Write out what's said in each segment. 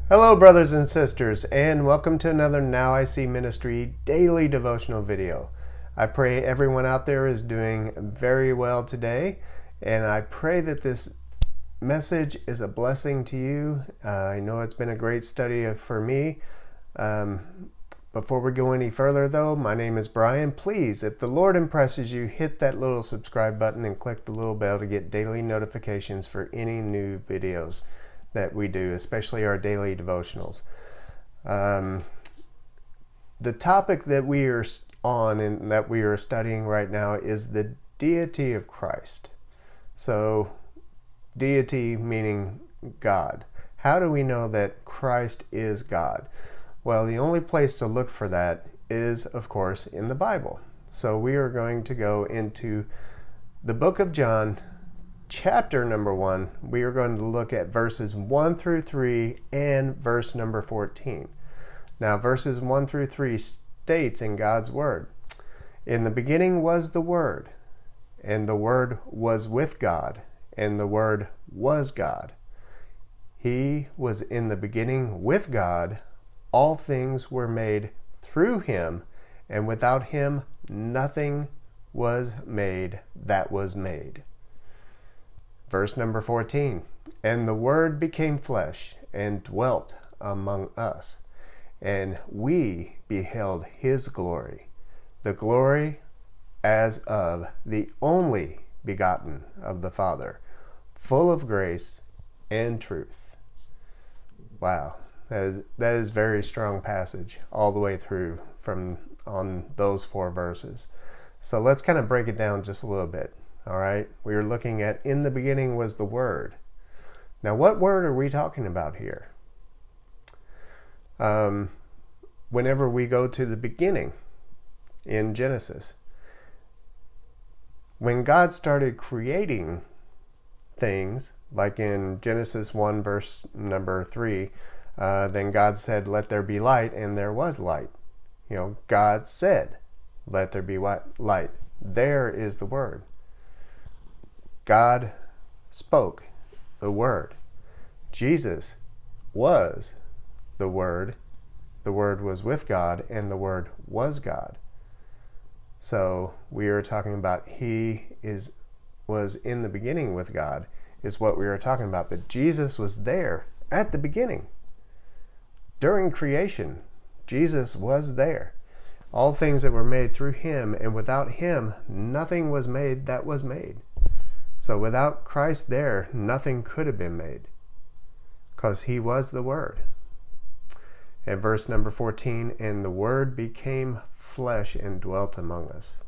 Hello, brothers and sisters, and welcome to another Now I See Ministry daily devotional video. I pray everyone out there is doing very well today, and I pray that this message is a blessing to you. I know it's been a great study for me. Before we go any further, though, my name is Brian. Please, if the Lord impresses you, hit that little subscribe button and click the little bell to get daily notifications for any new videos that we do, especially our daily devotionals. The topic that we are on and that we are studying right now is the deity of Christ. So, deity meaning God. How do we know that Christ is God? Well, the only place to look for that is, of course, in the Bible. So we are going to go into the book of John, chapter number 1. We are going to look at verses 1 through 3 and verse number 14. Now, verses 1 through 3 states in God's Word, "In the beginning was the Word, and the Word was with God, and the Word was God. He was in the beginning with God. All things were made through him, and without him nothing was made that was made." Verse number 14, "And the Word became flesh and dwelt among us, and we beheld his glory, the glory as of the only begotten of the Father, full of grace and truth." Wow, that is very strong passage all the way through on those 4 verses. So let's kind of break it down just a little bit. All right, we are looking at "in the beginning was the Word." Now, what word are we talking about here? Whenever we go to the beginning in Genesis, when God started creating things, like in Genesis 1 verse number 3, then God said, "Let there be light," and there was light. God said, "Let there be light." There is the Word. God spoke the Word. Jesus was the Word. The Word was with God, and the Word was God. So we are talking about was in the beginning with God, is what we are talking about. That Jesus was there at the beginning. During creation, Jesus was there. All things that were made through him, and without him, nothing was made that was made. So without Christ there, nothing could have been made, because he was the Word. And verse number 14, "And the Word became flesh and dwelt among us."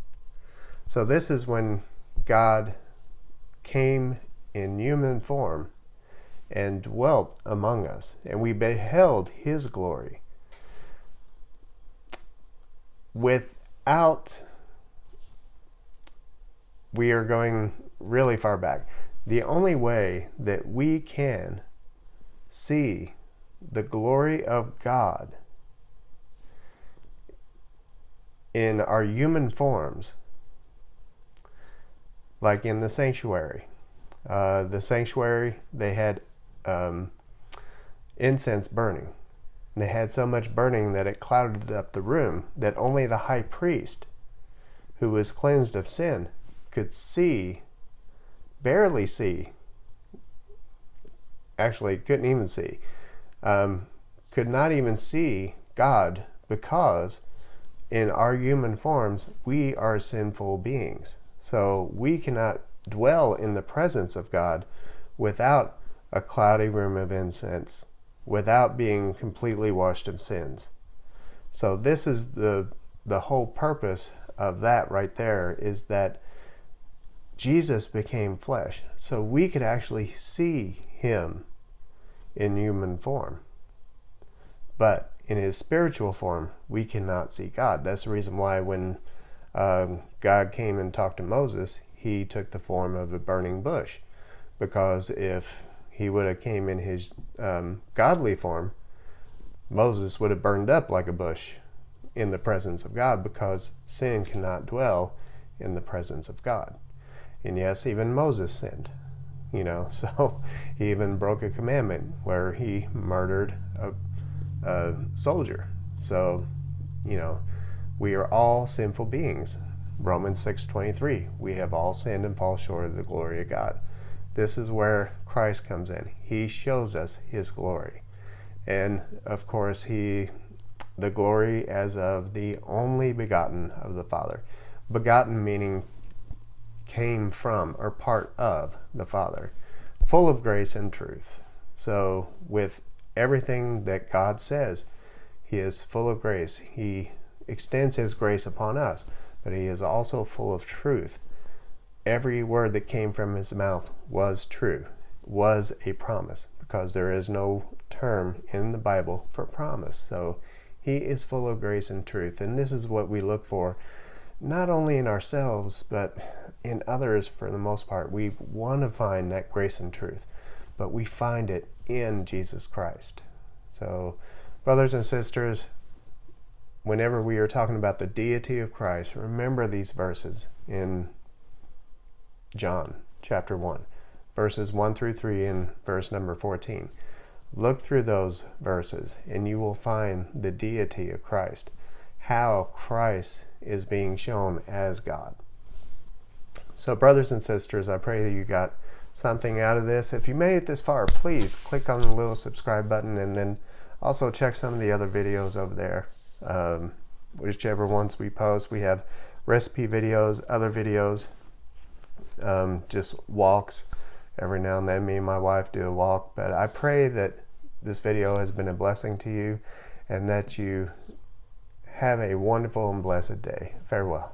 So this is when God came in human form and dwelt among us, and we beheld his glory. We are going really far back. The only way that we can see the glory of God in our human forms, like in the sanctuary. They had incense burning. And they had so much burning that it clouded up the room, that only the high priest, who was cleansed of sin, could barely see, actually couldn't even see, could not even see God, because in our human forms, we are sinful beings. So we cannot dwell in the presence of God without a cloudy room of incense, without being completely washed of sins. So this is the whole purpose of that right there, is that Jesus became flesh, so we could actually see him in human form. But in his spiritual form, we cannot see God. That's the reason why when God came and talked to Moses, he took the form of a burning bush. Because if he would have came in his godly form, Moses would have burned up like a bush in the presence of God, because sin cannot dwell in the presence of God. And yes, even Moses sinned. So he even broke a commandment where he murdered a soldier. So, we are all sinful beings. Romans 6:23, we have all sinned and fall short of the glory of God. This is where Christ comes in. He shows us his glory. And of course, the glory as of the only begotten of the Father. Begotten meaning came from or part of the Father. Full of grace and truth. So with everything that God says, he is full of grace. He extends his grace upon us, but he is also full of truth. Every word that came from his mouth was true, was a promise, because there is no term in the Bible for promise. So he is full of grace and truth. And this is what we look for, not only in ourselves, but in others for the most part. We want to find that grace and truth, but we find it in Jesus Christ. So, brothers and sisters, whenever we are talking about the deity of Christ, remember these verses in John chapter 1, verses 1 through 3 and verse number 14. Look through those verses and you will find the deity of Christ, how Christ is being shown as God. So brothers and sisters, I pray that you got something out of this. If you made it this far, please click on the little subscribe button, and then also check some of the other videos over there. Whichever ones we post, we have recipe videos, other videos, just walks. Every now and then me and my wife do a walk. But I pray that this video has been a blessing to you and that you have a wonderful and blessed day. Farewell.